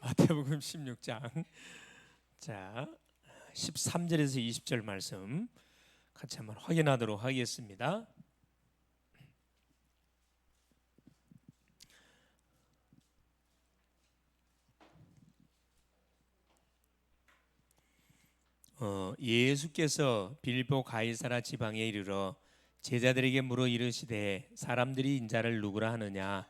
마태복음 16장 자 13절에서 20절 말씀 같이 한번 확인하도록 하겠습니다. 예수께서 빌보 가이사라 지방에 이르러 제자들에게 물어 이르시되 사람들이 인자를 누구라 하느냐.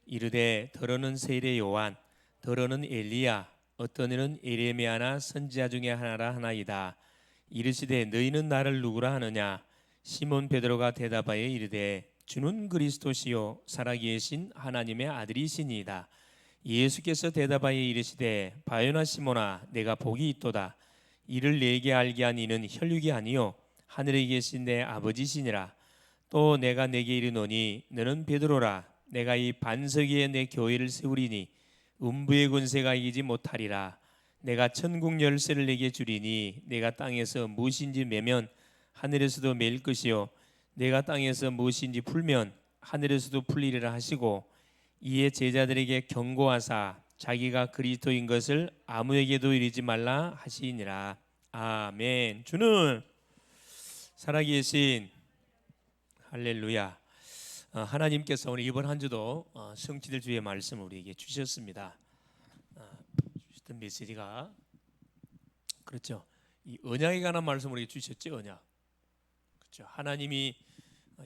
이르되 더러는 세례 요한, 더러는 엘리야, 어떤 이는 에레미야나 선지자 중에 하나라 하나이다. 이르시되 너희는 나를 누구라 하느냐. 시몬 베드로가 대답하여 이르되 주는 그리스도시요 살아계신 하나님의 아들이시니이다. 예수께서 대답하여 이르시되 바요나 시몬아 내가 복이 있도다. 이를 내게 알게 한 이는 혈육이 아니요 하늘에 계신 내 아버지시니라. 또 내가 내게 이르노니 너는 베드로라. 내가 이 반석 위에 내 교회를 세우리니 음부의 권세가 이기지 못하리라. 내가 천국 열쇠를 내게 주리니 내가 땅에서 무엇인지 매면 하늘에서도 매일 것이요 내가 땅에서 무엇인지 풀면 하늘에서도 풀리리라 하시고, 이에 제자들에게 경고하사 자기가 그리스도인 것을 아무에게도 이르지 말라 하시니라. 아멘. 주는 살아계신 할렐루야. 하나님께서 오늘 이번 한 주도 성취될 주의 말씀을 우리에게 주셨습니다. 주셨던 메시지가 그렇죠. 이 언약에 관한 말씀을 우리에게 주셨죠. 언약. 그렇죠. 하나님이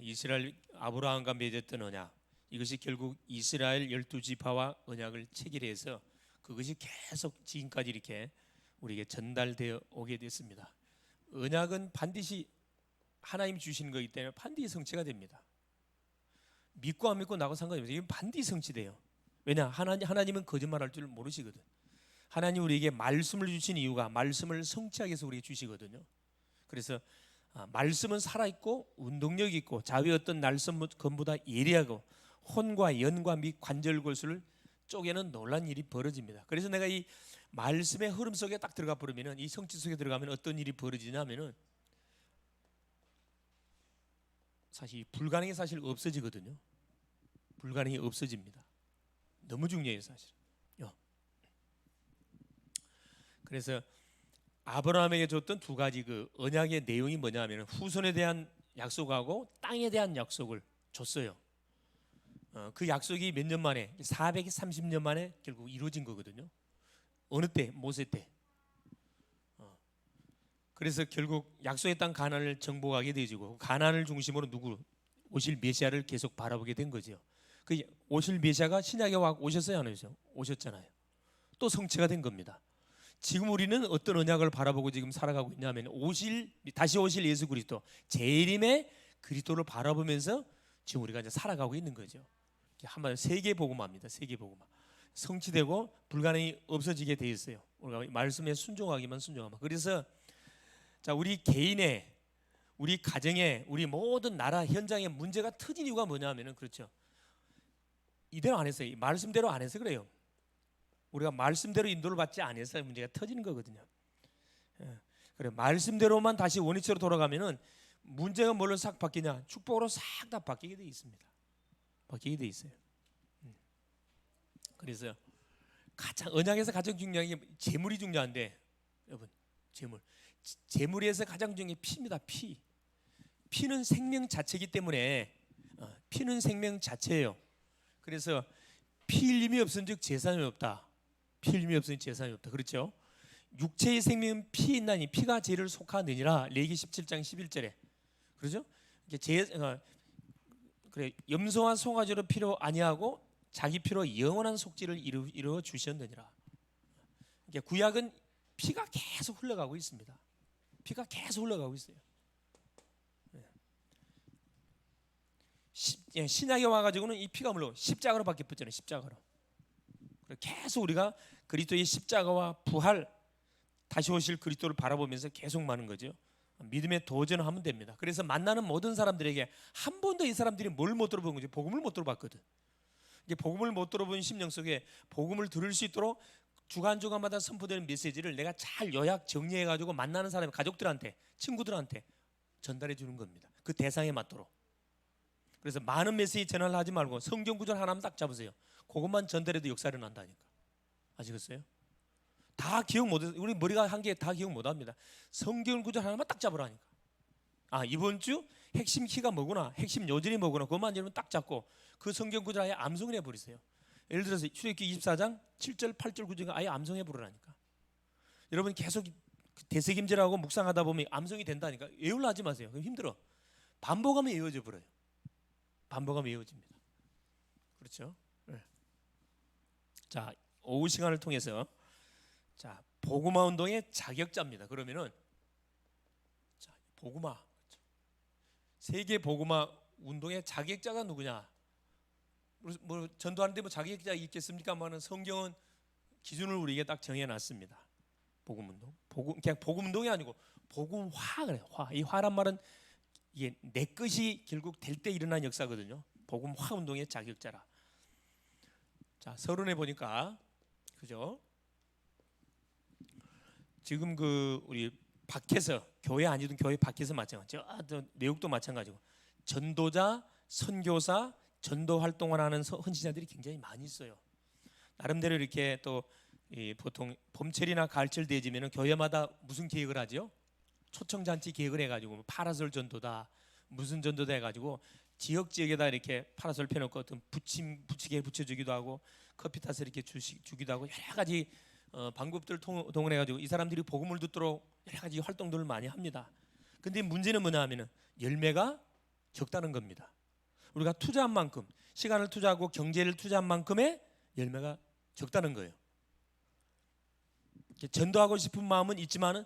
이스라엘 아브라함과 맺었던 언약, 이것이 결국 이스라엘 12지파와 언약을 체결해서 그것이 계속 지금까지 이렇게 우리에게 전달되어 오게 됐습니다. 언약은 반드시 하나님이 주시는 것이기 때문에 반드시 성취가 됩니다. 믿고 안 믿고 나하고 상관이 없어요. 이건 반드시 성취돼요. 왜냐? 하나님은 거짓말할 줄 모르시거든. 하나님 우리에게 말씀을 주신 이유가 말씀을 성취하기 위해서 우리에게 주시거든요. 그래서 말씀은 살아있고 운동력이 있고 자위 어떤 날선검보다 예리하고 혼과 연과 및 관절골수를 쪼개는 놀란 일이 벌어집니다. 그래서 내가 이 말씀의 흐름 속에 딱 들어가 버리면, 이 성취 속에 들어가면 어떤 일이 벌어지냐면은 사실 불가능이 사실 없어지거든요. 불가능이 없어집니다. 너무 중요해요, 사실. 그래서 아브라함에게 줬던 두 가지 그 언약의 내용이 뭐냐면 후손에 대한 약속하고 땅에 대한 약속을 줬어요. 그 약속이 몇 년 만에 430년 만에 결국 이루어진 거거든요. 어느 때? 모세 때. 그래서 결국 약속의 땅 가나안을 정복하게 되어지고 가나안을 중심으로 누구? 오실 메시아를 계속 바라보게 된 거죠. 그 오실 메시아가 신약에 와 오셨어요, 안 오셨어요? 오셨잖아요. 또 성취가 된 겁니다. 지금 우리는 어떤 언약을 바라보고 지금 살아가고 있냐면 다시 오실 예수 그리스도, 재림의 그리스도를 바라보면서 지금 우리가 이제 살아가고 있는 거죠. 한마디로 세계 복음화입니다. 세계 복음화. 성취되고 불가능이 없어지게 돼 있어요. 우리가 말씀에 순종하기만 순종하면. 그래서 자, 우리 개인의, 우리 가정의, 우리 모든 나라 현장의 문제가 터진 이유가 뭐냐면은 그렇죠. 이대로 안 했어요. 말씀대로 안 해서 그래요. 우리가 말씀대로 인도를 받지 않아서 문제가 터지는 거거든요. 그래, 말씀대로만 다시 원위치로 돌아가면은 문제가 뭘로 싹 바뀌냐? 축복으로 싹 다 바뀌게 돼 있습니다. 바뀌게 돼 있어요. 그래서 언약에서 가장 중요한 게 재물이 중요한데, 여러분, 재물에서 가장 중요한 게 피입니다. 피는 생명 자체이기 때문에 피는 생명 자체예요. 그래서 피 흘림이 없은즉 재산이 없다. 피 흘림이 없으니 재산이 없다. 그렇죠? 육체의 생명은 피에 있나니 피가 죄를 속하느니라. 레위기 17장 11절에. 그렇죠? 그래, 염소와 송아지로 피로 아니하고 자기 피로 영원한 속죄를 이루어 주셨느니라. 그러니까 구약은 피가 계속 흘러가고 있습니다. 피가 계속 흘러가고 있어요. 신약에 와가지고는 이 피가 물론 십자가로 바뀌었잖아요. 십자가로. 계속 우리가 그리스도의 십자가와 부활, 다시 오실 그리스도를 바라보면서 계속 많은 거죠. 믿음에 도전하면 됩니다. 그래서 만나는 모든 사람들에게 한 번도 이 사람들이 뭘 못 들어본 거지? 복음을 못 들어봤거든. 이게 복음을 못 들어본 심령 속에 복음을 들을 수 있도록 주간주간마다 선포되는 메시지를 내가 잘 요약 정리해가지고 만나는 사람, 가족들한테, 친구들한테 전달해 주는 겁니다. 그 대상에 맞도록. 그래서 많은 메시지 전달하지 말고 성경 구절 하나만 딱 잡으세요. 그것만 전달해도 역사를 난다니까. 아시겠어요? 다 기억 못해서 우리 머리가 한 개 다 기억 못합니다. 성경 구절 하나만 딱 잡으라니까. 이번 주 핵심 키가 뭐구나, 핵심 요절이 뭐구나, 그것만 여러분 딱 잡고 그 성경 구절 아예 암송을 해버리세요. 예를 들어서 출애굽기 24장 7절 8절 9절 아예 암송해 부르라니까. 여러분 계속 대세김질하고 묵상하다 보면 암송이 된다니까. 외우려 하지 마세요. 그럼 힘들어. 반복하면 외워져 버려요. 반복하면 외워집니다. 그렇죠? 네. 자, 오후 시간을 통해서 자, 복음화 운동의 자격자입니다. 그러면은 자, 복음화, 그렇죠. 세계 복음화 운동의 자격자가 누구냐? 뭐 전도하는데 뭐 자격자 있겠습니까만은 성경은 기준을 우리에게 딱 정해놨습니다. 복음 운동, 그냥 복음 운동이 아니고 복음화 그래요. 이 화란 말은 이게 내 것이 결국 될 때 일어난 역사거든요. 복음화 운동의 자격자라. 자, 서론에 보니까 그죠? 지금 그 우리 밖에서 교회 아니든 교회 밖에서 마찬가지죠. 내국도 마찬가지고 전도자, 선교사, 전도 활동을 하는 헌신자들이 굉장히 많이 있어요. 나름대로 이렇게 또 보통 봄철이나 가을철 되지면은 교회마다 무슨 계획을 하죠? 초청잔치 계획을 해가지고 파라솔 전도다, 무슨 전도다 해가지고 지역에다 이렇게 파라솔 펴놓고 어떤 부치게 붙여주기도 하고 커피 타서 이렇게 주기도 하고 여러 가지 방법들을 동원해가지고 이 사람들이 복음을 듣도록 여러 가지 활동들을 많이 합니다. 근데 문제는 뭐냐 하면은 열매가 적다는 겁니다. 우리가 투자한 만큼, 시간을 투자하고 경제를 투자한 만큼의 열매가 적다는 거예요. 전도하고 싶은 마음은 있지만은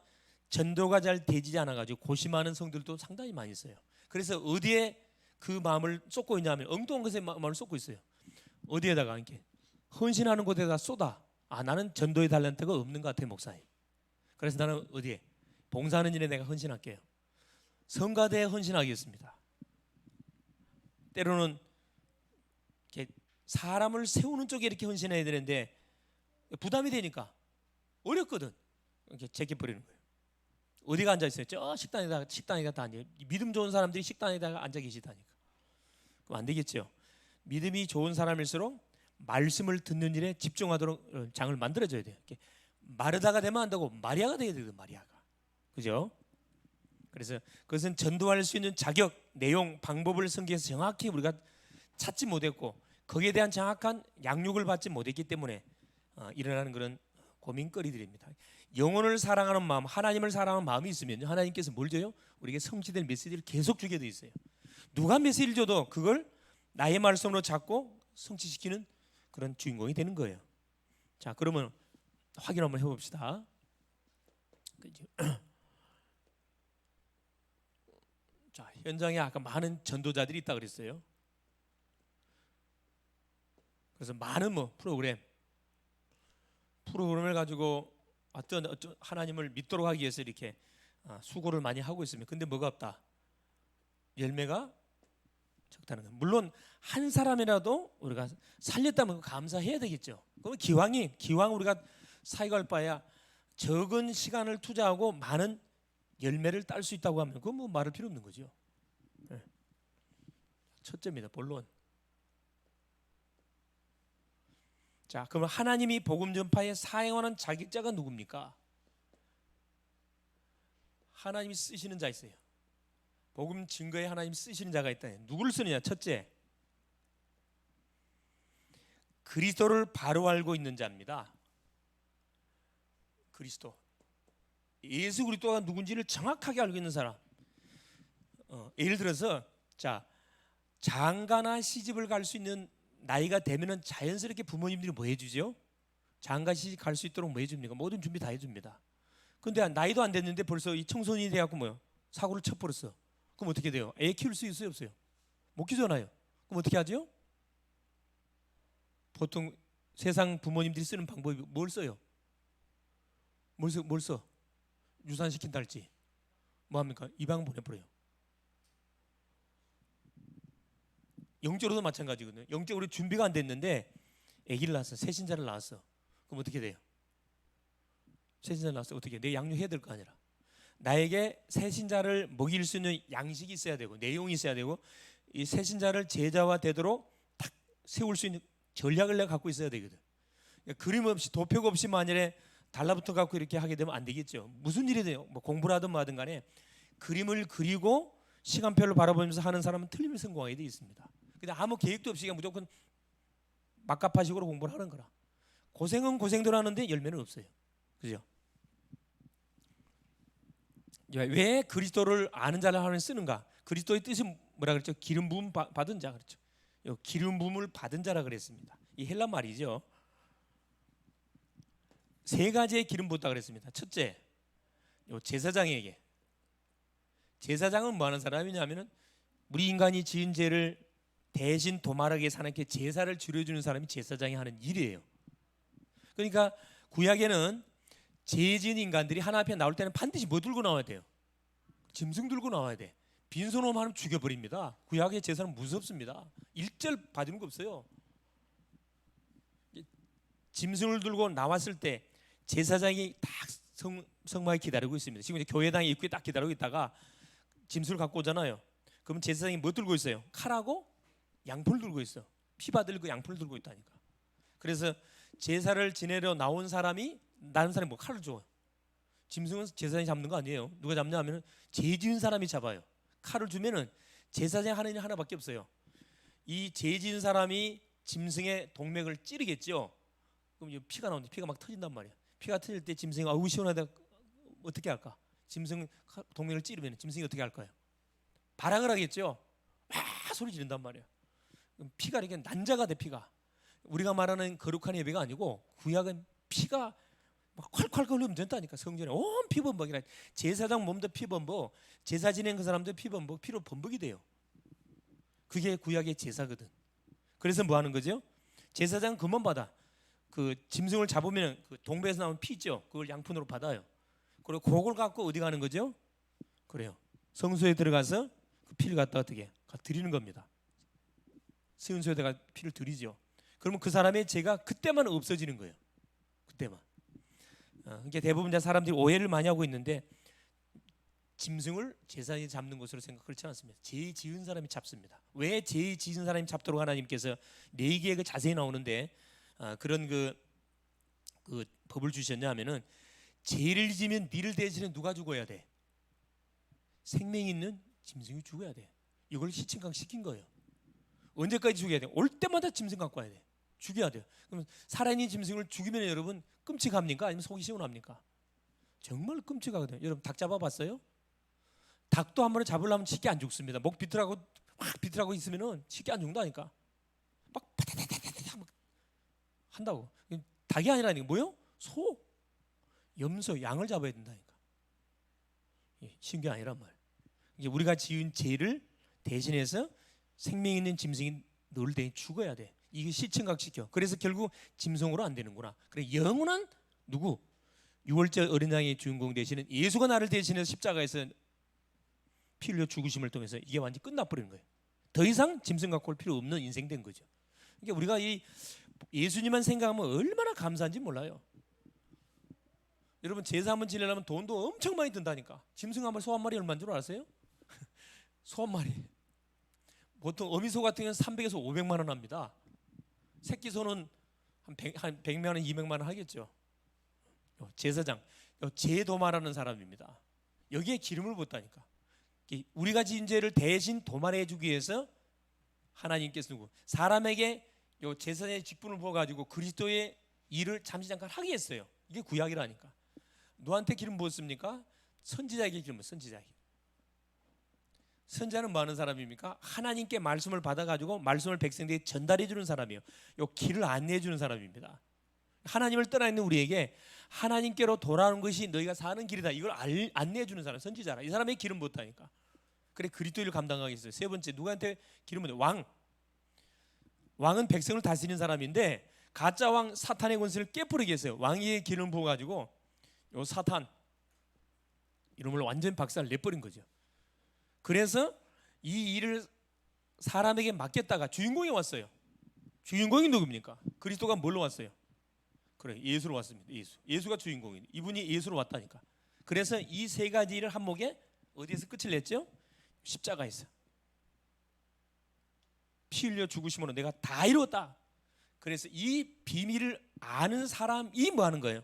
전도가 잘 되지 않아가지고 고심하는 성들도 상당히 많이 있어요. 그래서 어디에 그 마음을 쏟고 있냐면 엉뚱한 것에 마음을 쏟고 있어요. 어디에다가 이렇게 헌신하는 곳에다 쏟아. 나는 전도의 달란트가 없는 것 같아요, 목사님. 그래서 나는 어디에 봉사하는 일에 내가 헌신할게요. 성가대에 헌신하겠습니다. 때로는 이렇게 사람을 세우는 쪽에 이렇게 헌신해야 되는데 부담이 되니까 어렵거든. 이렇게 제껴버리는 거예요. 어디가 앉아 있어요? 저 식당에다 앉아요. 믿음 좋은 사람들이 식당에다가 앉아 계시다니까. 그럼 안 되겠죠. 믿음이 좋은 사람일수록 말씀을 듣는 일에 집중하도록 장을 만들어줘야 돼요. 이렇게 마르다가 되면 안 되고 마리아가 돼야 되거든. 마리아가. 그죠? 그래서 그것은 전도할 수 있는 자격, 내용, 방법을 성경에서 정확히 우리가 찾지 못했고 거기에 대한 정확한 양육을 받지 못했기 때문에 일어나는 그런 고민거리들입니다. 영혼을 사랑하는 마음, 하나님을 사랑하는 마음이 있으면 하나님께서 뭘 줘요? 우리에게 성취될 메시지를 계속 주게 돼 있어요. 누가 메시지를 줘도 그걸 나의 말씀으로 잡고 성취시키는 그런 주인공이 되는 거예요. 자, 그러면 확인 한번 해봅시다. 자, 현장에 아까 많은 전도자들이 있다 그랬어요. 그래서 많은 프로그램을 가지고 어떤 하나님을 믿도록 하기 위해서 이렇게 수고를 많이 하고 있습니다. 근데 뭐가 없다? 열매가 적다는 거예요. 물론 한 사람이라도 우리가 살렸다면 감사해야 되겠죠. 그러면 기왕 우리가 사역할 바야 적은 시간을 투자하고 많은 열매를 딸 수 있다고 하면 그건 뭐 말할 필요 없는 거죠. 네. 첫째입니다. 본론. 자, 그럼 하나님이 복음 전파에 사용하는 자격자가 누굽니까? 하나님이 쓰시는 자 있어요. 복음 증거에 하나님 쓰시는 자가 있다. 누구를 쓰느냐? 첫째, 그리스도를 바로 알고 있는 자입니다. 그리스도, 예수 그리스도가 누군지를 정확하게 알고 있는 사람. 예를 들어서 자, 장가나 시집을 갈 수 있는 나이가 되면은 자연스럽게 부모님들이 뭐 해주죠? 장가 시집 갈 수 있도록 뭐 해줍니까? 모든 준비 다 해줍니다. 근데 나이도 안 됐는데 벌써 이 청소년이 돼갖고 사고를 쳐버렸어. 그럼 어떻게 돼요? 애 키울 수 있어요, 없어요? 못 키우잖아요. 그럼 어떻게 하죠? 보통 세상 부모님들이 쓰는 방법이 뭘 써요? 뭘 써? 유산시킨다 할지 뭐합니까? 이방 보내버려요. 영적으로도 마찬가지거든요. 영적으로 준비가 안 됐는데 아기를 낳았어. 새신자를 낳았어. 그럼 어떻게 돼요? 새신자를 낳았어. 어떻게? 내 양육해야 될 거 아니라. 나에게 새신자를 먹일 수 있는 양식이 있어야 되고 내용이 있어야 되고 이 새신자를 제자화 되도록 딱 세울 수 있는 전략을 내가 갖고 있어야 되거든. 그러니까 그림 없이 도표가 없이 만일에 달라붙어 갖고 이렇게 하게 되면 안 되겠죠. 무슨 일이든 뭐 공부를 하든 뭐하든 간에 그림을 그리고 시간표를 바라보면서 하는 사람은 틀림없이 성공하게 돼 있습니다. 근데 아무 계획도 없이 그냥 무조건 막가파식으로 공부를 하는 거라. 고생은 고생대로 하는데 열매는 없어요. 그죠? 왜 그리스도를 아는 자를 하나님 쓰는가? 그리스도의 뜻이 뭐라 그랬죠? 기름 부음 받은 자 그렇죠. 기름 부음을 받은 자라 그랬습니다. 이 헬라 말이죠. 세 가지의 기름 부었다 그랬습니다. 첫째, 제사장에게. 제사장은 뭐 하는 사람이냐면은 우리 인간이 지은 죄를 대신 도말하게 사는 제사를 치러주는 사람이 제사장이 하는 일이에요. 그러니까 구약에는 죄 지은 인간들이 하나 앞에 나올 때는 반드시 뭐 들고 나와야 돼요? 짐승 들고 나와야 돼. 빈손으로 하면 죽여버립니다. 구약의 제사는 무섭습니다. 일절 봐주는 거 없어요. 짐승을 들고 나왔을 때 제사장이 딱 성막에 기다리고 있습니다. 지금 이제 교회당 입구에 딱 기다리고 있다가 짐승을 갖고 오잖아요. 그럼 제사장이 뭐 들고 있어요? 칼하고 양풀 들고 있어. 피 받들고 양풀 들고 있다니까. 그래서 제사를 지내러 나온 사람이 다른 사람이 뭐 칼을 줘. 짐승은 제사장이 잡는 거 아니에요. 누가 잡냐 하면은 죄 지은 사람이 잡아요. 칼을 주면은 제사장이 하는 일 하나밖에 없어요. 이 죄 지은 사람이 짐승의 동맥을 찌르겠죠. 그럼 피가 나오는데 피가 막 터진단 말이야. 피가 터질 때 짐승이 아우 시원하다 어떻게 할까? 짐승 동맥을 찌르면 짐승이 어떻게 할까요? 발악을 하겠죠. 와 소리 지른단 말이야. 그럼 피가 이렇게 난자가 돼. 피가 우리가 말하는 거룩한 예배가 아니고 구약은 피가 막 콸콸 흘리면 된다니까. 성전에 온 피범벅이라. 제사장 몸도 피범벅, 제사 지낸 그 사람도 피범벅, 피로 범벅이 돼요. 그게 구약의 제사거든. 그래서 뭐 하는 거죠? 제사장 그만 받아. 그 짐승을 잡으면 그 동배에서 나온 피 있죠. 그걸 양푼으로 받아요. 그리고 그걸 갖고 어디 가는 거죠? 그래요. 성소에 들어가서 그 피를 갖다 어떻게 드리는 겁니다. 성소에다가 피를 드리죠. 그러면 그 사람의 죄가 그때만 없어지는 거예요. 그때만. 이게 대부분 사람들이 오해를 많이 하고 있는데 짐승을 제사장이 잡는 것으로 생각 그렇지 않습니다. 죄 지은 사람이 잡습니다. 왜 죄 지은 사람이 잡도록 하나님께서 레위기에 자세히 나오는데 그런 그 법을 주셨냐면은 죄를 지면 니를 대신에 누가 죽어야 돼? 생명 있는 짐승이 죽어야 돼. 이걸 시침강 시킨 거예요. 언제까지 죽여야 돼? 올 때마다 짐승 갖고 와야 돼. 죽여야 돼요. 그럼 살아있는 짐승을 죽이면 여러분 끔찍합니까? 아니면 속이 시원합니까? 정말 끔찍하거든요. 여러분 닭 잡아봤어요? 닭도 한 번에 잡으려면 쉽게 안 죽습니다. 목 비틀하고 막 비틀하고 있으면은 쉽게 안 죽는다니까. 막 파다다다다다 막 한다고. 닭이 아니라니까 뭐요? 소, 염소, 양을 잡아야 된다니까. 신기 아니란 말. 이제 우리가 지은 죄를 대신해서 생명 있는 짐승이 늘 대해 죽어야 돼. 이게 시청각시켜. 그래서 결국 짐승으로 안 되는구나. 그래 영원한 누구? 6월절 어린 양의 주인공 되시는 예수가 나를 대신해서 십자가에서 피 흘려 죽으심을 통해서 이게 완전히 끝나버리는 거예요. 더 이상 짐승 갖고 올 필요 없는 인생 된 거죠. 그러니까 우리가 이 예수님만 생각하면 얼마나 감사한지 몰라요. 여러분 제사 한번 지내려면 돈도 엄청 많이 든다니까. 짐승 한 마리, 소 한 마리 얼마인 줄 아세요? 소 한 마리. 보통 어미소 같은 경우는 300에서 500만 원 합니다. 새끼 소는 한 100만 원, 200만 원 하겠죠. 제사장, 제도말하는 사람입니다. 여기에 기름을 붓다니까. 우리가 지은 죄를 대신 도말해 주기 위해서 하나님께서 누구 사람에게 요 제사장의 직분을 부어가지고 그리스도의 일을 잠시 잠깐 하게 했어요. 이게 구약이라니까. 누구한테 기름 부었습니까? 선지자에게 기름 부었어요. 선지자에게. 선지자는 뭐 하는 사람입니까? 하나님께 말씀을 받아가지고 말씀을 백성들에게 전달해 주는 사람이에요. 요 길을 안내해 주는 사람입니다. 하나님을 떠나 있는 우리에게 하나님께로 돌아오는 것이 너희가 사는 길이다. 이걸 안내해 주는 사람 선지자라. 이 사람에게 기름 부었다니까. 그래 그리스도를 감당하겠어요. 세 번째 누구한테 기름 부었냐? 왕. 왕은 백성을 다스리는 사람인데 가짜 왕 사탄의 권세를 깨부리게 했어요. 왕위에 기름 부어가지고 요 사탄 이놈을 완전 박살 내버린 거죠. 그래서 이 일을 사람에게 맡겼다가 주인공이 왔어요. 주인공이 누굽니까? 그리스도가 뭘로 왔어요? 그래 예수로 왔습니다. 예수가 주인공이에요. 이분이 예수로 왔다니까. 그래서 이 세 가지 일을 한목에 어디에서 끝을 냈죠? 십자가에서. 피 흘려 죽으심으로 내가 다 이루었다. 그래서 이 비밀을 아는 사람이 뭐 하는 거예요?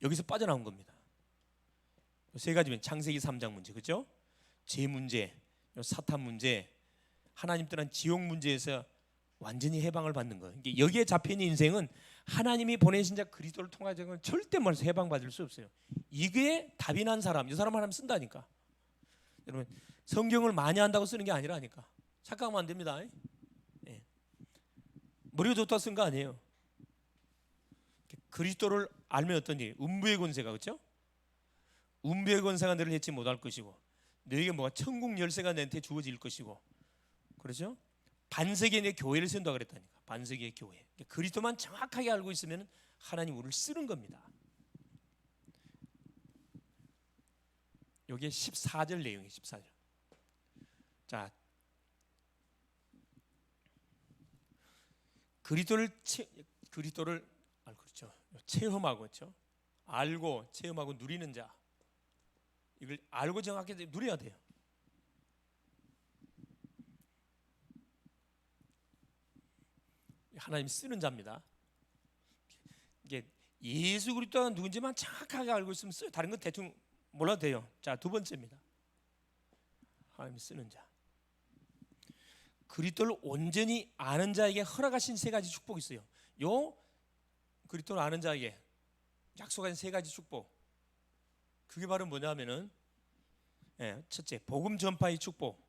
여기서 빠져나온 겁니다. 세 가지면 창세기 3장 문제, 그렇죠? 죄 문제, 사탄 문제, 하나님 떠난 지옥 문제에서 완전히 해방을 받는 거예요. 여기에 잡혀있는 인생은 하나님이 보내신 자 그리스도를 통하여는 절대 말해서 해방받을 수 없어요. 이게 답이 난 사람, 이 사람 하나님 쓴다니까. 여러분, 성경을 많이 한다고 쓰는 게 아니라니까. 착각하면 안 됩니다. 예. 머리가 좋다 쓴 거 아니에요. 그리스도를 알면 어떤 일? 음부의 권세가, 그렇죠? 음부의 권세가 너를 해치 못할 것이고, 너에게 뭐가 천국 열쇠가 너한테 주어질 것이고, 그렇죠? 반세기의 내 교회를 세운다 그랬다니까. 반세기의 교회. 그리스도만 정확하게 알고 있으면 하나님 우리를 쓰는 겁니다. 여기에 14절 내용이 14절. 자, 그리스도를 그렇죠. 체험하고, 그렇죠? 알고 체험하고 누리는 자. 이걸 알고 정확하게 누려야 돼요. 하나님 쓰는 자입니다. 이게 예수 그리스도가 누군지만 정확하게 알고 있으면 써요. 다른 건 대충 몰라도 돼요. 자, 두 번째입니다. 하나님 쓰는 자. 그리스도를 온전히 아는 자에게 허락하신 세 가지 축복이 있어요. 요 그리스도를 아는 자에게 약속한 세 가지 축복. 그게 바로 뭐냐면은, 첫째, 복음 전파의 축복.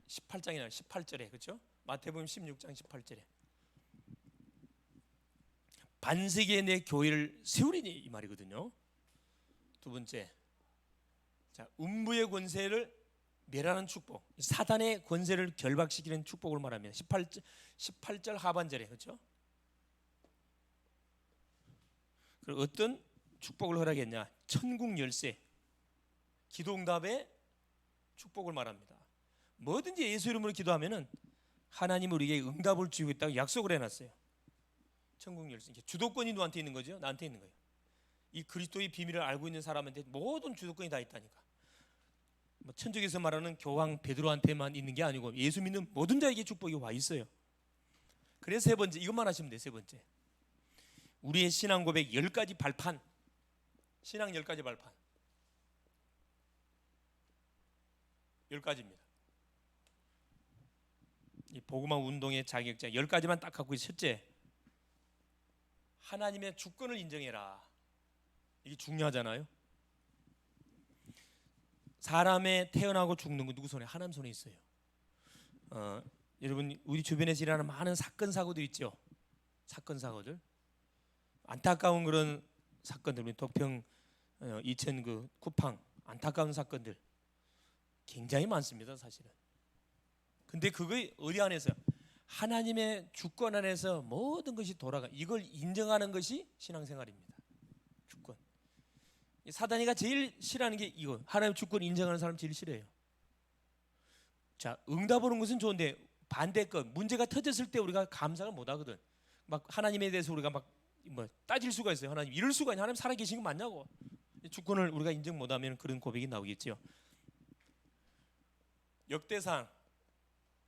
18장이나 18절에, 그렇죠? 마태복음 16장 18절에 반세기에 내 교회를 세우리니, 이 말이거든요. 두 번째, 자, 음부의 권세를 멸하는 축복, 사단의 권세를 결박시키는 축복을 말합니다. 18절 하반절에, 그렇죠? 그리고 어떤 축복을 허락했냐? 천국 열쇠, 기도응답의 축복을 말합니다. 뭐든지 예수 이름으로 기도하면은 하나님은 우리에게 응답을 주겠다고 약속을 해놨어요. 천국 열쇠, 주도권이 누구한테 있는 거죠? 나한테 있는 거예요. 이 그리스도의 비밀을 알고 있는 사람한테 모든 주도권이 다 있다니까. 뭐 천국에서 말하는 교황 베드로한테만 있는 게 아니고 예수 믿는 모든 자에게 축복이 와 있어요. 그래서 세 번째, 이것만 하시면 돼요. 세 번째, 우리의 신앙 고백 10가지 발판. 신앙 10가지 발판 10가지입니다. 이 복음화 운동의 자격자 10가지만 딱 갖고 있어요. 첫째, 하나님의 주권을 인정해라. 이게 중요하잖아요. 사람의 태어나고 죽는 건 누구 손에? 하나님 손에 있어요. 여러분, 우리 주변에서 일어나는 많은 사건 사고들 있죠. 사건 사고들, 안타까운 그런 사건들, 독평 이천 그 쿠팡 안타까운 사건들 굉장히 많습니다, 사실은. 근데 그게 어디 안에서? 하나님의 주권 안에서 모든 것이 돌아가. 이걸 인정하는 것이 신앙생활입니다. 주권. 사단이가 제일 싫어하는 게 이거. 하나님 주권 인정하는 사람 제일 싫어해요. 자, 응답하는 것은 좋은데 반대건, 문제가 터졌을 때 우리가 감상을 못 하거든. 막 하나님에 대해서 우리가 막 뭐 따질 수가 있어요. 하나님 이럴 수가 있냐? 하나님 살아계신 거 맞냐고. 주권을 우리가 인정 못하면 그런 고백이 나오겠죠. 역대상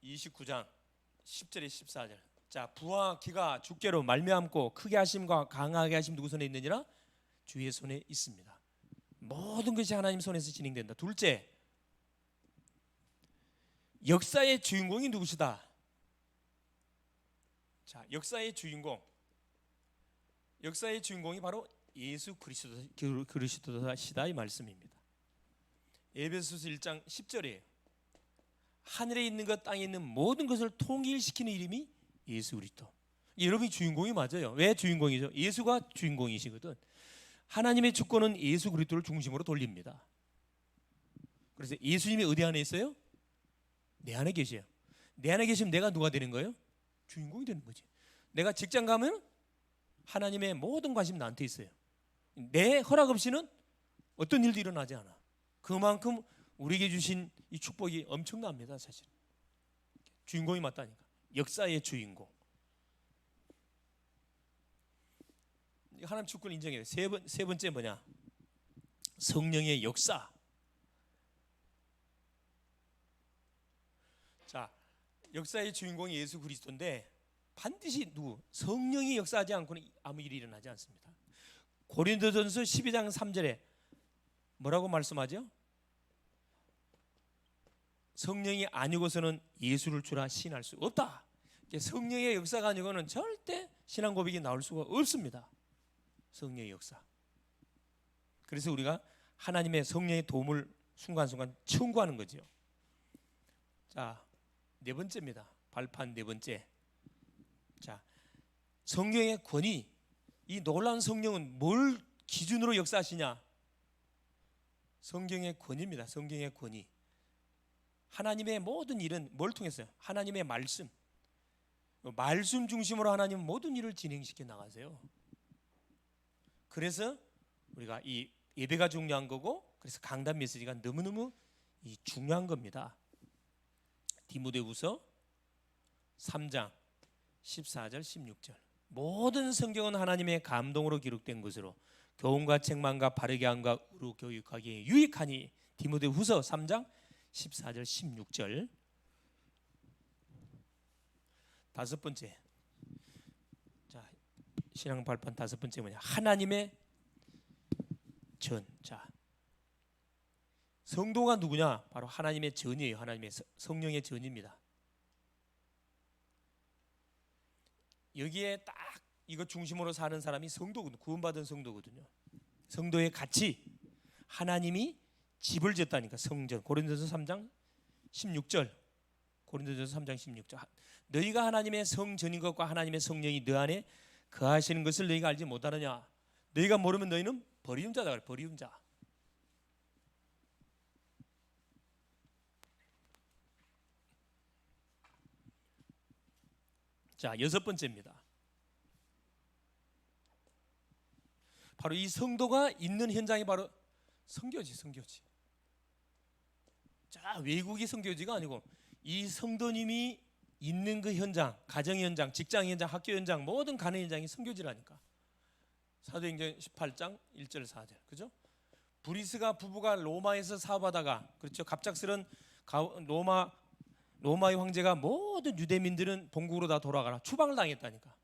29장 10절에 14절. 자, 부와 기가 주께로 말미암고 크게 하심과 강하게 하심 누구 손에 있느니라? 주의 손에 있습니다. 모든 것이 하나님 손에서 진행된다. 둘째, 역사의 주인공이 누구시다? 자, 역사의 주인공이 바로 예수 그리스도시다, 이 말씀입니다. 에베소서 1장 10절이에요. 하늘에 있는 것 땅에 있는 모든 것을 통일시키는 이름이 예수 그리스도. 여러분이 주인공이 맞아요. 왜 주인공이죠? 예수가 주인공이시거든. 하나님의 주권은 예수 그리스도를 중심으로 돌립니다. 그래서 예수님이 어디 안에 있어요? 내 안에 계세요. 내 안에 계시면 내가 누가 되는 거예요? 주인공이 되는 거지. 내가 직장 가면 하나님의 모든 관심 나한테 있어요. 내 허락 없이는 어떤 일도 일어나지 않아. 그만큼 우리에게 주신 이 축복이 엄청납니다, 사실. 주인공이 맞다니까. 역사의 주인공. 하나님 주권을 인정해요. 세 번째 뭐냐? 성령의 역사. 자, 역사의 주인공이 예수 그리스도인데 반드시 성령이 역사하지 않고는 아무 일이 일어나지 않습니다. 고린도전서 12장 3절에 뭐라고 말씀하죠? 성령이 아니고서는 예수를 주라 시인할 수 없다. 성령의 역사가 아니고는 절대 신앙 고백이 나올 수가 없습니다. 성령의 역사. 그래서 우리가 하나님의 성령의 도움을 순간순간 청구하는 거죠. 자, 네 번째입니다. 발판 네 번째. 자, 성령의 권위. 이 놀라운 성령은 뭘 기준으로 역사하시냐? 성경의 권위입니다. 성경의 권위. 하나님의 모든 일은 뭘 통해서요? 하나님의 말씀. 말씀 중심으로 하나님은 모든 일을 진행시켜 나가세요. 그래서 우리가 이 예배가 중요한 거고, 그래서 강단 메시지가 너무너무 중요한 겁니다. 디모데후서 3장 14절 16절. 모든 성경은 하나님의 감동으로 기록된 것으로 교훈과 책망과 바르게 함과 의로 교육하기에 유익하니. 디모데후서 3장 14절 16절. 다섯 번째. 자, 신앙 발판 다섯 번째 뭐냐? 하나님의 전. 자, 성도가 누구냐? 바로 하나님의 전이에요. 하나님의 성령의 전입니다. 여기에 딱 이거 중심으로 사는 사람이 성도거든요. 구원받은 성도거든요. 성도의 가치. 하나님이 집을 지었다니까. 성전. 고린도전서 3장 16절. 고린도전서 3장 16절. 너희가 하나님의 성전인 것과 하나님의 성령이 너 안에 거하시는 것을 너희가 알지 못하느냐? 너희가 모르면 너희는 버리운 자다. 버리운 자. 자, 여섯 번째입니다. 바로 이 성도가 있는 현장이 바로 선교지, 선교지. 자, 외국이 선교지가 아니고 이 성도님이 있는 그 현장, 가정 현장, 직장 현장, 학교 현장, 모든 가는 현장이 선교지라니까. 사도행전 18장 1절 4절. 그죠? 브리스가 부부가 로마에서 사업하다가, 그렇죠? 갑작스런 로마의 황제가 모든 유대민들은 본국으로 다 돌아가라. 추방을 당했다니까.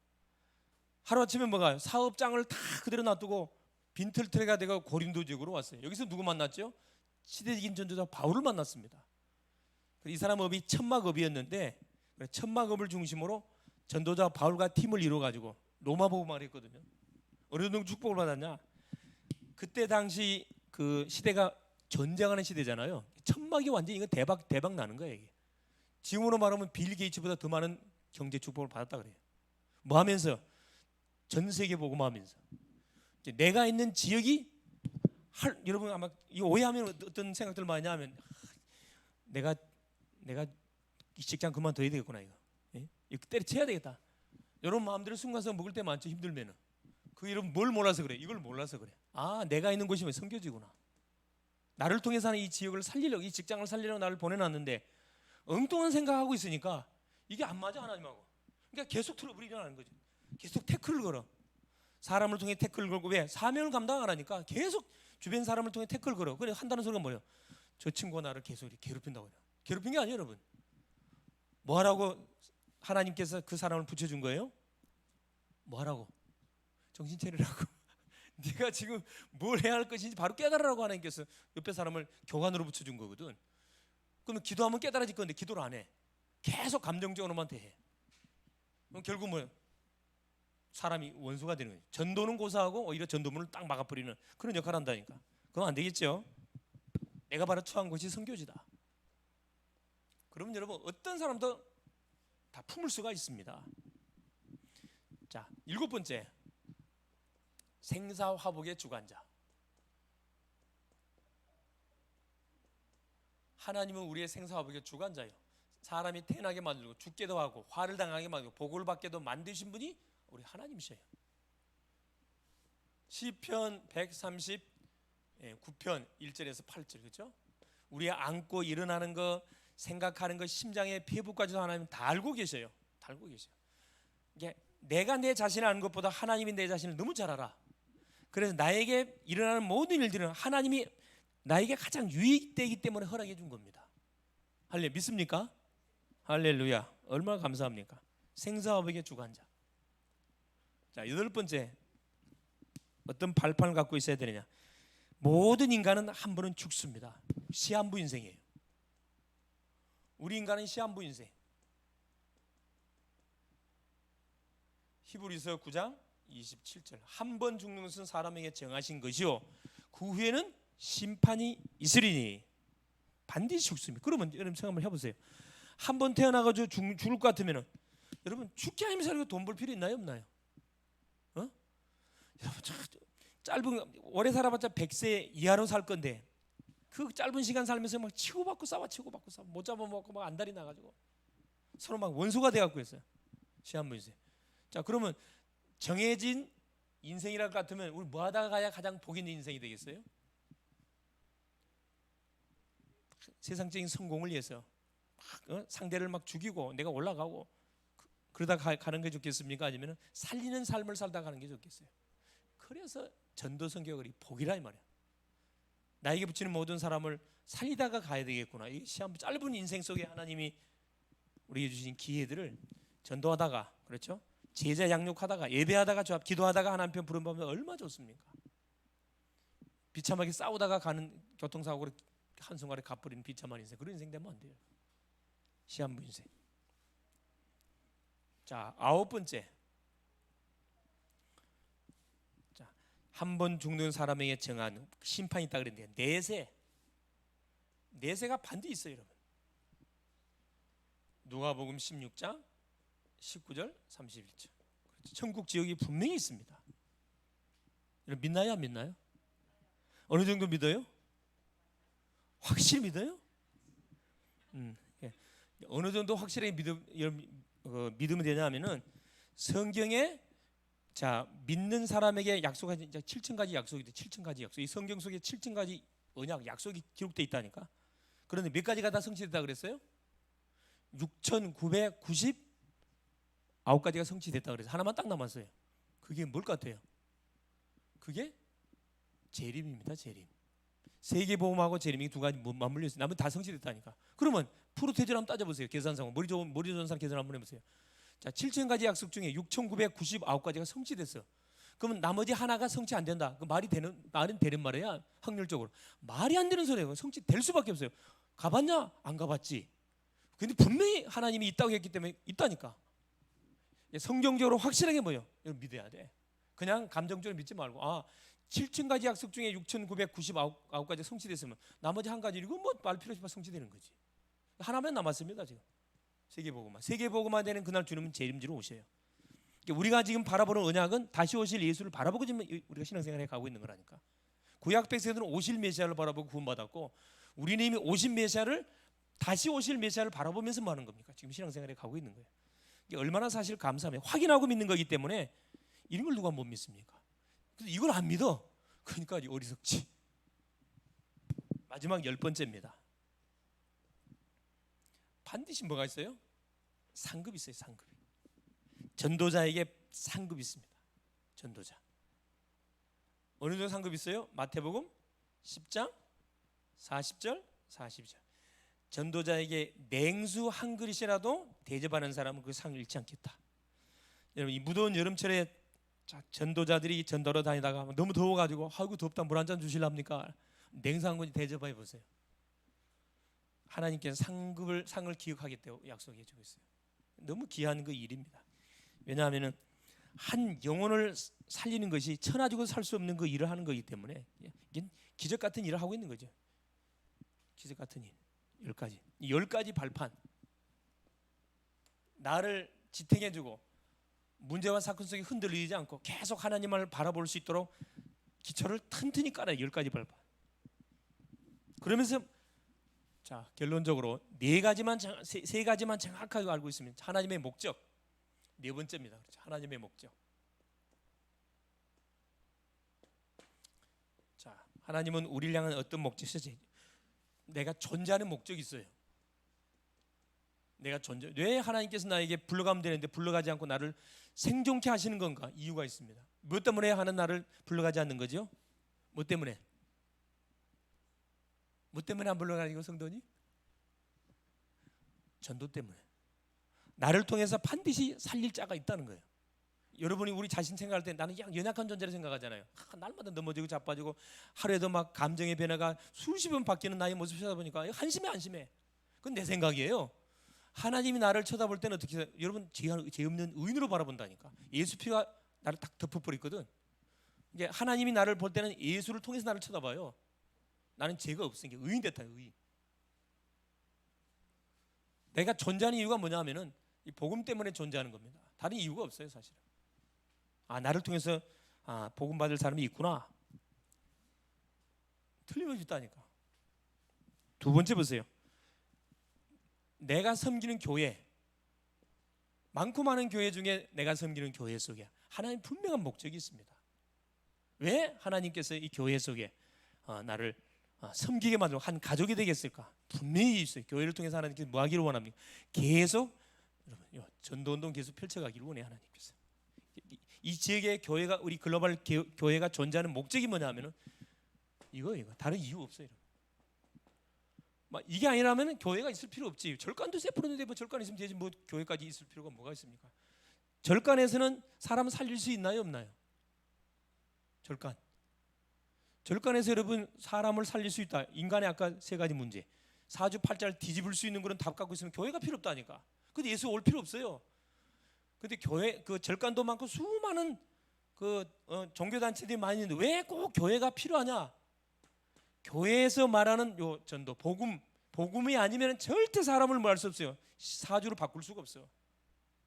하루아침에 뭐가 사업장을 다 그대로 놔두고 빈털터리가 되고 고린도 지역으로 왔어요. 여기서 누구 만났죠? 시대적인 전도자 바울을 만났습니다. 이 사람 업이 천막업이었는데 천막업을 중심으로 전도자 바울과 팀을 이루어가지고 로마 복음을 했거든요. 어느 정도 축복을 받았냐? 그때 당시 그 시대가 전쟁하는 시대잖아요. 천막이 완전히 이거 대박 나는 거예요. 이게. 지금으로 말하면 빌 게이츠보다 더 많은 경제 축복을 받았다 그래요. 뭐 하면서? 전 세계 복음하면서. 내가 있는 지역이 여러분 아마 이 오해하면 어떤 생각들 많이 하면 내가 이 직장 그만둬야 되겠구나 이거. 예? 이거 때려쳐야 되겠다. 여러분 마음대로 순간순간 먹을 때 많죠. 힘들면은. 그 여러분 뭘 몰라서 그래? 이걸 몰라서 그래. 아, 내가 있는 곳이면 선교지구나. 나를 통해서 하는 이 지역을 살리려고, 이 직장을 살리려고 나를 보내놨는데 엉뚱한 생각하고 있으니까 이게 안 맞아 하나님하고. 그러니까 계속 트러블이 일어나는 거죠. 계속 태클을 걸어. 사람을 통해 태클을 걸고. 왜? 사명을 감당하라니까 계속 주변 사람을 통해 태클을 걸어. 그래 한다는 소리가 뭐예요? 저 친구가 나를 계속 괴롭힌다고 해요. 괴롭힌 게 아니에요 여러분. 뭐 하라고 하나님께서 그 사람을 붙여준 거예요? 뭐 하라고? 정신 차리라고. 네가 지금 뭘 해야 할 것인지 바로 깨달으라고 하나님께서 옆에 사람을 교관으로 붙여준 거거든. 그러면 기도하면 깨달아질 건데 기도를 안 해. 계속 감정적으로만 대해. 그럼 결국 뭐예요? 사람이 원수가 되는 거예요. 전도는 고사하고 오히려 전도문을 딱 막아버리는 그런 역할을 한다니까. 그건 안 되겠죠. 내가 바로 처한 것이 선교지다. 그러면 여러분 어떤 사람도 다 품을 수가 있습니다. 자, 일곱 번째. 생사화복의 주관자. 하나님은 우리의 생사화복의 주관자예요. 사람이 태어나게 만들고 죽게도 하고 화를 당하게 만들고 복을 받게도 만드신 분이 우리 하나님이셔요. 시편 139편 1절에서 8절 그렇죠? 우리 안고 일어나는 거, 생각하는 거, 심장의 폐부까지도 하나님 다 알고 계셔요. 다 알고 계셔요. 이게 내가 내 자신을 아는 것보다 하나님이 내 자신을 너무 잘 알아. 그래서 나에게 일어나는 모든 일들은 하나님이 나에게 가장 유익되기 때문에 허락해 준 겁니다. 할렐루야. 믿습니까? 할렐루야. 얼마나 감사합니까? 생사화복의 주관자. 자, 여덟 번째, 어떤 발판을 갖고 있어야 되느냐? 모든 인간은 한 번은 죽습니다. 시한부 인생이에요. 우리 인간은 시한부 인생. 히브리서 9장 27절. 한 번 죽는 것은 사람에게 정하신 것이요 그 후에는 심판이 있으리니. 반드시 죽습니다. 그러면 여러분 생각 한번 해보세요. 한 번 태어나가지고 죽을 것 같으면 여러분 죽기 아니면 살고 돈 벌 필요 있나요 없나요? 여러분 짧은 오래 살아봤자 100세 이하로 살 건데 그 짧은 시간 살면서 막 치고받고 싸워 못 잡아먹고 막 안달이 나가지고 서로 막 원수가 돼갖고 있어요. 시한부 인생. 자, 그러면 정해진 인생이랄 것 같으면 우리 뭐 하다가 가야 가장 복 있는 인생이 되겠어요? 세상적인 성공을 위해서 상대를 막 죽이고 내가 올라가고 그러다 가는 게 좋겠습니까? 아니면 살리는 삶을 살다 가는 게 좋겠어요? 그래서 전도성경이 복이라 이 말이야. 나에게 붙이는 모든 사람을 살리다가 가야 되겠구나. 이 시한부 짧은 인생 속에 하나님이 우리에게 주신 기회들을 전도하다가, 그렇죠? 제자 양육하다가, 예배하다가, 기도하다가 하나님 편 부름받으면 얼마나 좋습니까? 비참하게 싸우다가 가는 교통사고로 한순간에 갚버리는 비참한 인생, 그런 인생 되면 안 돼요. 시한부 인생. 자, 아홉 번째. 자, 한 번 죽는 사람에게 정한 심판이 있다 그랬는데 내세가 반드시 있어요, 여러분. 누가복음 16장 19절 31절. 천국 지역이 분명히 있습니다. 여러분 믿나요, 안 믿나요? 어느 정도 믿어요? 확실히 믿어요? 예. 어느 정도 확실하게 믿으면 되냐면은 성경에 자 믿는 사람에게 약속한 7천 가지 약속이 돼. 7천 가지 약속. 이 성경 속에 7천 가지 언약 약속이 기록돼 있다니까. 그런데 몇 가지가 다 성취됐다 그랬어요? 6,999가지가 성취됐다 그래서 하나만 딱 남았어요. 그게 뭘 같아요? 그게 재림입니다. 재림. 세계복음하고 재림이 두 가지 맞물려 있어요. 나머지 다 성취됐다니까. 그러면 프로테이지를 한번 따져보세요. 계산상으로 머리 좋은 사람 계산 한번 해보세요. 자, 7,000가지 약속 중에 6,999가지가 성취됐어. 그러면 나머지 하나가 성취 안 된다. 그 말은 되는 말이야. 확률적으로 말이 안 되는 소리예요. 성취될 수밖에 없어요. 가봤냐? 안 가봤지. 근데 분명히 하나님이 있다고 했기 때문에 있다니까. 성경적으로 확실하게 뭐요? 믿어야 돼. 그냥 감정적으로 믿지 말고 7,000가지 약속 중에 6,999가지 성취됐으면 나머지 한 가지 이거 뭐 말 필요 없이 성취되는 거지. 하나만 남았습니다 지금. 세계복음만 되는 그날 주님은 재림지로 오셔요. 우리가 지금 바라보는 언약은 다시 오실 예수를 바라보고 지금 우리가 신앙생활에 가고 있는 거라니까. 구약 백성들은 오실 메시아를 바라보고 구원받았고 우리는 이미 오신 메시아를 다시 오실 메시아를 바라보면서 뭐 하는 겁니까? 지금 신앙생활에 가고 있는 거예요. 이게 얼마나 사실 감사하면 확인하고 믿는 거기 때문에 이런 걸 누가 못 믿습니까? 그래서 이걸 안 믿어. 그러니까 어리석지. 마지막 10번째입니다. 반드시 뭐가 있어요? 상급이 있어요. 상급이. 전도자에게 상급이 있습니다. 전도자. 어느 정도 상급이 있어요? 마태복음 10장 40절 42절. 전도자에게 냉수 한 그릇이라도 대접하는 사람은 그 상을 잃지 않겠다. 여러분 이 무더운 여름철에 전도자들이 전도로 다니다가 너무 더워가지고 아이고 덥다 물 한 잔 주실랍니까? 냉수 한 그릇 대접해 보세요. 하나님께서 상을 기억하겠다고 약속해 주고 있어요. 너무 귀한 그 일입니다. 왜냐하면은 한 영혼을 살리는 것이 천하 주고 살 수 없는 그 일을 하는 거기 때문에 이게 기적 같은 일을 하고 있는 거죠. 기적 같은 일. 10가지. 이 10가지 발판. 나를 지탱해주고 문제와 사건 속에 흔들리지 않고 계속 하나님을 바라볼 수 있도록 기초를 튼튼히 깔아요. 10가지 발판. 그러면서 자 결론적으로 세 가지만 정확하게 알고 있으면 하나님의 목적. 네 번째입니다. 그렇죠? 하나님의 목적. 자 하나님은 우리를 향한 어떤 목적이지? 내가 존재하는 목적이 있어요. 왜 하나님께서 나에게 불러가면 되는데 불러가지 않고 나를 생존케 하시는 건가? 이유가 있습니다. 뭐 때문에 하는 나를 불러가지 않는 거죠? 뭐 때문에? 뭐 때문에 안 불러가는 거 성도니? 전도 때문에. 나를 통해서 반드시 살릴 자가 있다는 거예요. 여러분이 우리 자신 생각할 때 나는 그냥 연약한 존재를 생각하잖아요. 날마다 넘어지고 자빠지고 하루에도 막 감정의 변화가 수십 번 바뀌는 나의 모습을 쳐다보니까 한심해. 그건 내 생각이에요. 하나님이 나를 쳐다볼 때는 어떻게 해요? 여러분 죄 없는 의인으로 바라본다니까. 예수 피가 나를 딱 덮어버렸거든. 이게 하나님이 나를 볼 때는 예수를 통해서 나를 쳐다봐요. 나는 죄가 없으니까 의인 됐다. 의인. 내가 존재하는 이유가 뭐냐 하면은 이 복음 때문에 존재하는 겁니다. 다른 이유가 없어요 사실은. 나를 통해서 복음 받을 사람이 있구나. 틀림없이 있다니까. 두 번째 보세요. 내가 섬기는 교회, 많고 많은 교회 중에 내가 섬기는 교회 속에 하나님 분명한 목적이 있습니다. 왜 하나님께서 이 교회 속에 나를 섬기게 만들고 한 가족이 되겠을까? 분명히 있어요. 교회를 통해서 하나님께서 뭐 하기를 원합니까? 계속 여러분 전도운동 계속 펼쳐가기를 원해 하나님께서. 이 지역의 교회가 우리 글로벌 교회가 존재하는 목적이 뭐냐 하면은 이거 다른 이유 없어요. 막 이게 아니라면 교회가 있을 필요 없지. 절간도 세포는데 뭐 절간 있으면 되지 뭐 교회까지 있을 필요가 뭐가 있습니까? 절간에서는 사람 살릴 수 있나요 없나요? 절간에서 여러분 사람을 살릴 수 있다. 인간의 아까 세 가지 문제. 사주팔자를 뒤집을 수 있는 그런 답 갖고 있으면 교회가 필요 없다니까. 근데 예수 올 필요 없어요. 근데 교회 그 절간도 많고 수많은 그 종교 단체들이 많이 있는데 왜 꼭 교회가 필요하냐? 교회에서 말하는 요 전도 복음이 아니면 절대 사람을 뭐 할 수 없어요. 사주를 바꿀 수가 없어요.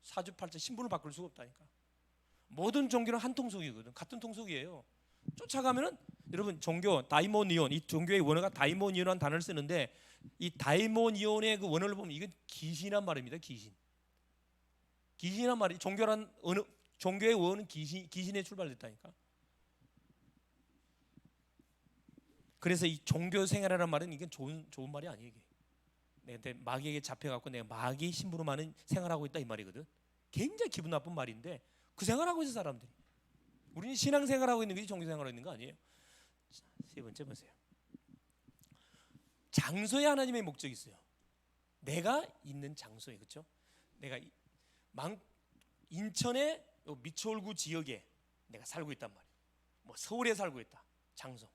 사주팔자 신분을 바꿀 수가 없다니까. 모든 종교는 한 통속이거든. 같은 통속이에요. 쫓아가면은 여러분 종교 다이모니온, 이 종교의 원어가 다이모니온이라는 단어를 쓰는데 이 다이모니온의 그 원어를 보면 이건 귀신이란 말입니다. 귀신이란 말이 종교의 원어는 귀신에 출발됐다니까. 그래서 이 종교 생활이라는 말은 이건 좋은 말이 아니에요. 내가 마귀에게 잡혀갖고 내가 마귀 신부로만은 생활하고 있다 이 말이거든. 굉장히 기분 나쁜 말인데 그 생활하고 있어 사람들이. 우리는 신앙 생활하고 있는 거지 종교 생활하고 있는 거 아니에요. 자, 세 번째 보세요. 장소에 하나님의 목적이 있어요. 내가 있는 장소에, 그렇죠? 내가 인천의 미추홀구 지역에 내가 살고 있단 말이에요. 뭐 서울에 살고 있다. 장소.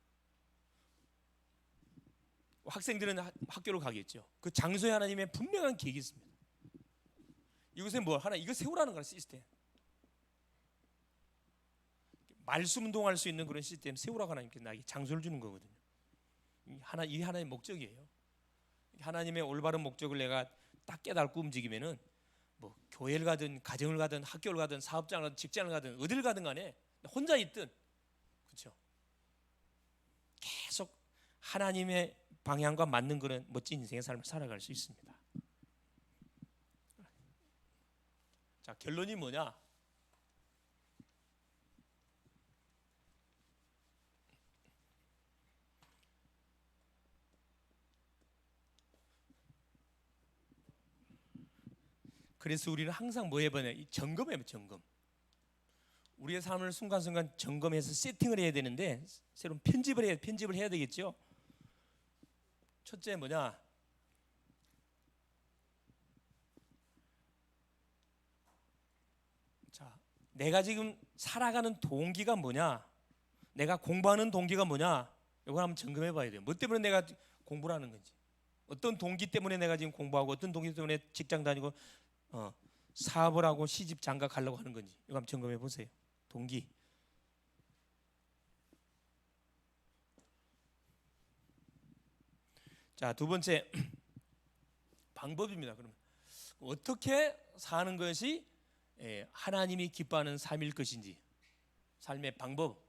학생들은 학교로 가겠죠. 그 장소에 하나님의 분명한 계획이 있습니다. 이곳에 뭐 하나 이거 세우라는 거야. 시스템. 말씀운동할 수 있는 그런 시스템 세우라고 하나님께서 나에게 장소를 주는 거거든요. 이 하나의 목적이에요. 하나님의 올바른 목적을 내가 딱 깨닫고 움직이면은 뭐 교회를 가든 가정을 가든 학교를 가든 사업장을 가든 직장을 가든 어딜 가든 간에 혼자 있든 그렇죠. 계속 하나님의 방향과 맞는 그런 멋진 인생의 삶을 살아갈 수 있습니다. 자, 결론이 뭐냐? 그래서 우리는 항상 뭐 해봐요? 점검해요. 우리의 삶을 순간순간 점검해서 세팅을 해야 되는데 새로운 편집을 해야 되겠죠. 첫째 뭐냐? 자, 내가 지금 살아가는 동기가 뭐냐? 내가 공부하는 동기가 뭐냐? 이걸 한번 점검해 봐야 돼요. 뭐 때문에 내가 공부를 하는 건지, 어떤 동기 때문에 내가 지금 공부하고, 어떤 동기 때문에 직장 다니고 사업을 하고 시집 장가 가려고 하는 건지 이거 한번 점검해 보세요. 동기. 자, 두 번째 방법입니다. 그러면 어떻게 사는 것이 하나님이 기뻐하는 삶일 것인지 삶의 방법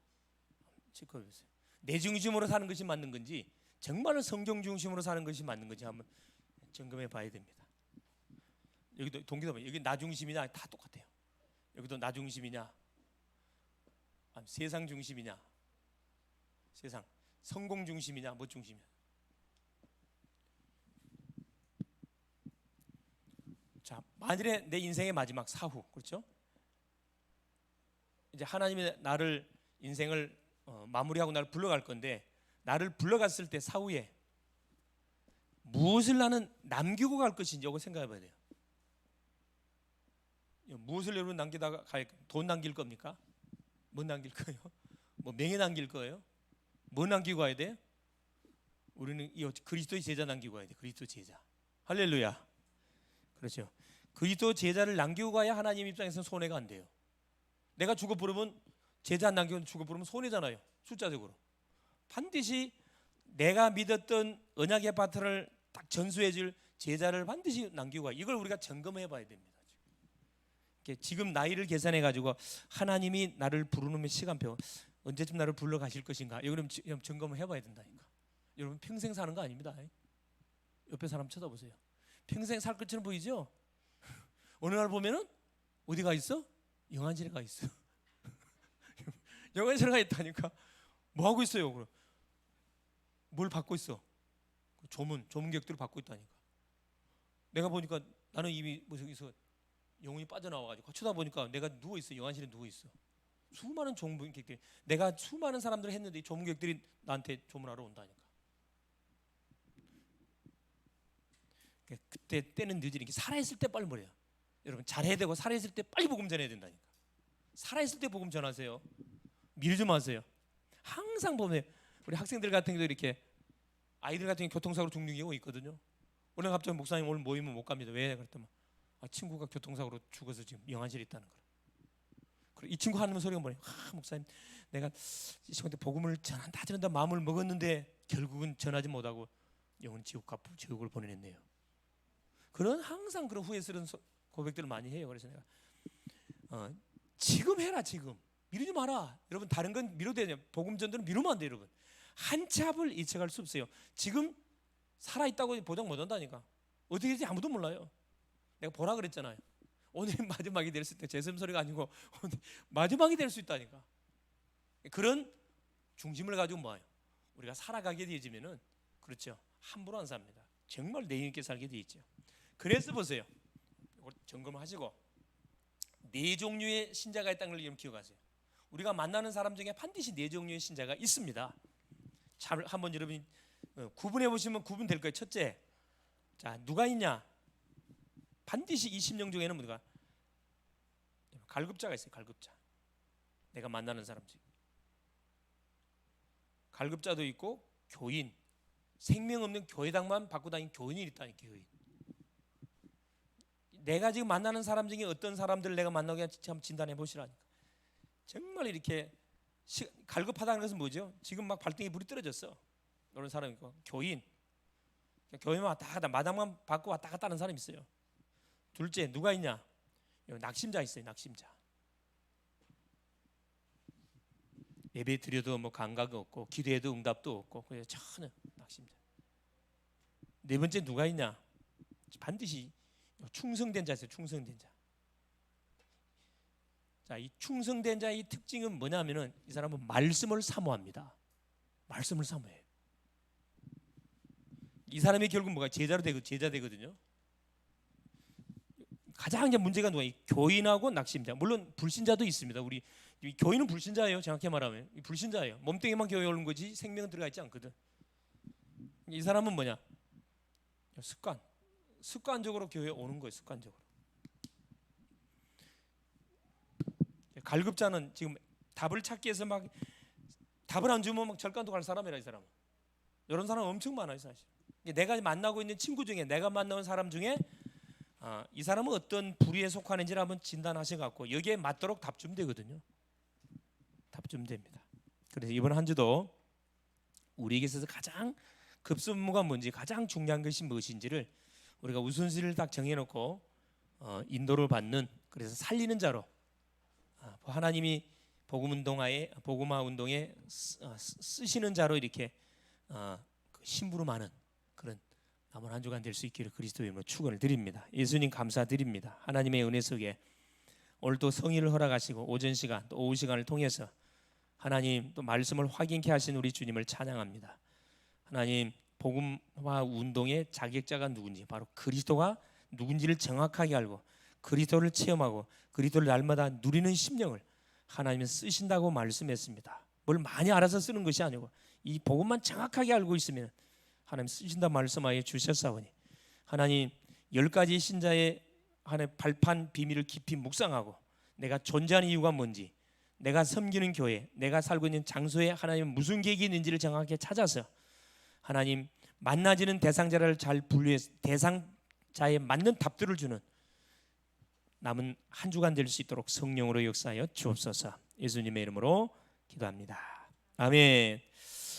체크해 보세요. 내 중심으로 사는 것이 맞는 건지 정말로 성경 중심으로 사는 것이 맞는 건지 한번 점검해 봐야 됩니다. 여기도 동기도 보면 여기 나 중심이냐 다 똑같아요. 여기도 나 중심이냐 세상 중심이냐 세상 성공 중심이냐 뭐 중심이냐. 자, 만일에 내 인생의 마지막 사후, 그렇죠? 이제 하나님이 나를 인생을 마무리하고 나를 불러갈 건데 나를 불러갔을 때 사후에 무엇을 나는 남기고 갈 것인지 이거 생각해 봐야 돼요. 무엇을 여러분 남기다가 돈 남길 겁니까? 뭐 남길 거예요? 뭐 명예 남길 거예요? 뭐 남기고 가야 돼? 우리는 이 그리스도의 제자 남기고 가야 돼. 그리스도 제자. 할렐루야. 그렇죠. 그리스도 제자를 남기고 가야 하나님 입장에서는 손해가 안 돼요. 내가 죽어버리면 제자 안 남기고 죽어버리면 손해잖아요. 숫자적으로. 반드시 내가 믿었던 언약의 바트를 딱 전수해줄 제자를 반드시 남기고 가. 이걸 우리가 점검해 봐야 됩니다. 지금 나이를 계산해 가지고 하나님이 나를 부르는 시간표 언제쯤 나를 불러 가실 것인가 이거는 점검을 해봐야 된다니까. 여러분 평생 사는 거 아닙니다. 옆에 사람 쳐다보세요. 평생 살 것처럼 보이죠? 어느 날 보면은 어디 가 있어? 영안실에 가 있어. 영안실에 가 있다니까. 뭐 하고 있어요? 그럼 뭘 받고 있어? 조문객들을 받고 있다니까. 내가 보니까 나는 이미 여기서 영혼이 빠져나와가지고 쳐다보니까 내가 누워 있어. 영안실에 누워 있어. 수많은 조문객들이, 내가 수많은 사람들을 했는데 조문객들이 나한테 조문하러 온다니까. 그때 때는 늦으니까 살아있을 때 빨리 뭐래요? 여러분 잘해야 되고 살아있을 때 빨리 복음 전해야 된다니까. 살아있을 때 복음 전하세요. 미루지 마세요. 항상 보면 우리 학생들 같은 경우도 이렇게 아이들 같은 경우 교통사고로 죽는 경우가 있거든요. 오늘 갑자기 목사님 오늘 모이면 못 갑니다. 왜? 그랬더니 친구가 교통사고로 죽어서 지금 영안실에 있다는 거예요. 그리고 이 친구 하는 소리가 뭐냐? 목사님 내가 이 친구한테 복음을 전한다 마음을 먹었는데 결국은 전하지 못하고 영혼 지옥을 보내냈네요. 그런 항상 그런 후회스러운 고백들을 많이 해요. 그래서 내가 지금 해라. 지금 미루지 마라. 여러분 다른 건 미뤄도 돼요. 복음 전도는 미루면 안 돼요. 여러분 한 치 앞을 예측할 수 없어요. 지금 살아있다고 보장 못 한다니까. 어떻게 될지 아무도 몰라요. 내가 보라 그랬잖아요. 오늘이 마지막이 될 수 있다. 제 소리가 아니고 오늘 마지막이 될 수 있다니까. 그런 중심을 가지고 뭐예요? 우리가 살아가게 되어지면은 그렇죠. 함부로 안 삽니다. 정말 내용 있게 살게 돼 있죠. 그래서 보세요. 점검을 하시고 네 종류의 신자가 있다는 걸 기억하세요. 우리가 만나는 사람 중에 반드시 네 종류의 신자가 있습니다. 잘 한번 여러분이 구분해 보시면 구분될 거예요. 첫째, 자 누가 있냐? 반드시 이 심령 중에는 우리가 갈급자가 있어요. 갈급자. 내가 만나는 사람 중에 갈급자도 있고 교인, 생명 없는 교회당만 받고 다니는 교인이 있다니까. 교인. 내가 지금 만나는 사람 중에 어떤 사람들을 내가 만나게 한번 진단해 보시라니까. 정말 이렇게 갈급하다는 것은 뭐죠? 지금 막 발등에 불이 떨어졌어. 그런 사람이 있고 교인, 교회만 왔다 갔다 마당만 받고 왔다 갔다 하는 사람이 있어요. 둘째 누가 있냐? 낙심자 있어요. 낙심자. 예배 드려도 뭐 감각 없고 기도해도 응답도 없고 그냥 전혀 낙심자. 네 번째 누가 있냐? 반드시 충성된 자 있어요. 충성된 자. 자, 이 충성된 자의 특징은 뭐냐면은 이 사람은 말씀을 사모합니다. 말씀을 사모해요. 이 사람이 결국 뭐가 제자 되거든요. 가장 이제 문제가 누가? 교인하고 낙심자. 물론 불신자도 있습니다. 우리 교인은 불신자예요. 정확히 말하면 불신자예요. 몸뚱이만 교회에 오는 거지 생명은 들어가 있지 않거든. 이 사람은 뭐냐? 습관적으로 교회에 오는 거예요. 습관적으로. 갈급자는 지금 답을 찾기 위해서 막 답을 안 주면 막 절간도 갈 사람이라. 이 사람은 이런 사람 엄청 많아요. 사실 내가 만나고 있는 친구 중에 내가 만나는 사람 중에 이 사람은 어떤 부류에 속하는지를 한번 진단하셔갖고 여기에 맞도록 답 주면 되거든요. 답 주면 됩니다. 그래서 이번 한 주도 우리에게 있어서 가장 급선무가 뭔지 가장 중요한 것이 무엇인지를 우리가 우선순위를 딱 정해놓고 인도를 받는, 그래서 살리는 자로 하나님이 복음화 운동에 쓰시는 자로 이렇게 심부름하는 그런 남은 한 주간 될 수 있기를 그리스도의 이름으로 축원을 드립니다. 예수님 감사드립니다. 하나님의 은혜 속에 오늘도 성의를 허락하시고 오전 시간 또 오후 시간을 통해서 하나님 또 말씀을 확인케 하신 우리 주님을 찬양합니다. 하나님 복음화 운동의 자격자가 누군지, 바로 그리스도가 누군지를 정확하게 알고 그리스도를 체험하고 그리스도를 날마다 누리는 심령을 하나님은 쓰신다고 말씀했습니다. 뭘 많이 알아서 쓰는 것이 아니고 이 복음만 정확하게 알고 있으면 하나님 쓰신다 말씀하여 주셨사오니 하나님 10가지 신자의 하나의 발판 비밀을 깊이 묵상하고 내가 존재하는 이유가 뭔지, 내가 섬기는 교회, 내가 살고 있는 장소에 하나님 무슨 계획이 있는지를 정확하게 찾아서 하나님 만나지는 대상자를 잘 분류해서 대상자에 맞는 답들을 주는 남은 한 주간 될 수 있도록 성령으로 역사하여 주옵소서. 예수님의 이름으로 기도합니다. 아멘.